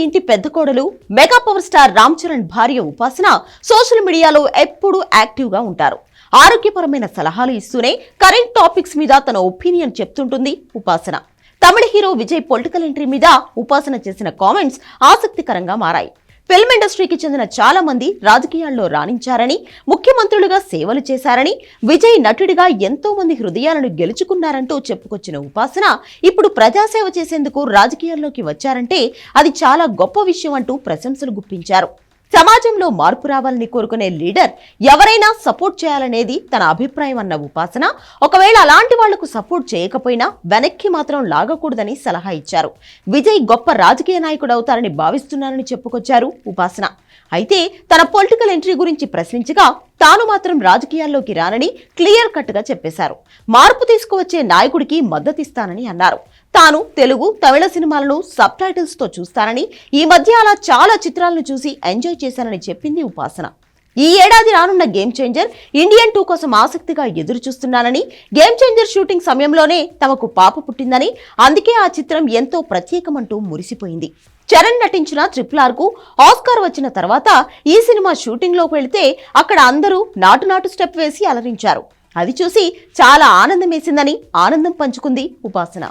ఇంటి పెద్ద కోడలు mega power star Ram Charan భార్య ఉపాసన సోషల్ మీడియాలో ఎప్పుడూ యాక్టివ్ గా ఉంటారు. ఆరోగ్యపరమైన సలహాలు ఇస్తూనే కరెంట్ టాపిక్స్ మీద తన ఒపీనియన్ చెప్తుంటుంది ఉపాసన. తమిళ హీరో విజయ్ పొలిటికల్ ఎంట్రీ మీద ఉపాసన చేసిన కామెంట్స్ ఆసక్తికరంగా మారాయి. ఫిల్మ్ ఇండస్ట్రీకి చెందిన చాలా మంది రాజకీయాల్లో రాణించారని, ముఖ్యమంత్రులుగా సేవలు చేశారని, విజయ్ నటుడిగా ఎంతో మంది హృదయాలను గెలుచుకున్నారంటూ చెప్పుకొచ్చిన ఉపాసన ఇప్పుడు ప్రజాసేవ చేసేందుకు రాజకీయాల్లోకి వచ్చారంటే అది చాలా గొప్ప విషయం అంటూ ప్రశంసలు గుప్పించారు. సమాజంలో మార్పు రావాలని కోరుకునే లీడర్ ఎవరైనా సపోర్ట్ చేయాలనేది తన అభిప్రాయం అన్న ఉపాసన, ఒకవేళ అలాంటి వాళ్లకు సపోర్ట్ చేయకపోయినా వెనక్కి మాత్రం లాగకూడదని సలహా ఇచ్చారు. విజయ్ గొప్ప రాజకీయ నాయకుడు అవుతారని భావిస్తున్నారని చెప్పుకొచ్చారు ఉపాసన. అయితే తన పొలిటికల్ ఎంట్రీ గురించి ప్రశ్నించగా తాను మాత్రం రాజకీయాల్లోకి రానని క్లియర్ కట్ గా చెప్పేశారు. మార్పు తీసుకువచ్చే నాయకుడికి మద్దతిస్తానని అన్నారు. తాను తెలుగు, తమిళ సినిమాలను సబ్ టైటిల్స్ తో చూస్తానని, ఈ మధ్య అలా చాలా చిత్రాలను చూసి ఎంజాయ్ చేశానని చెప్పింది ఉపాసన. ఈ ఏడాది రానున్న గేమ్ చేంజర్ ఇండియన్ 2 కోసం ఆసక్తిగా ఎదురు చూస్తున్నానని, గేమ్ చేంజర్ షూటింగ్ సమయంలోనే తమకు పాప పుట్టిందని, అందుకే ఆ చిత్రం ఎంతో ప్రత్యేకమంటూ మురిసిపోయింది. చరణ్ నటించిన RRR కు ఆస్కార్ వచ్చిన తర్వాత ఈ సినిమా షూటింగ్ లోకి వెళితే అక్కడ అందరూ నాటు స్టెప్ వేసి అలరించారు. అది చూసి చాలా ఆనందం వేసిందని ఆనందం పంచుకుంది ఉపాసన.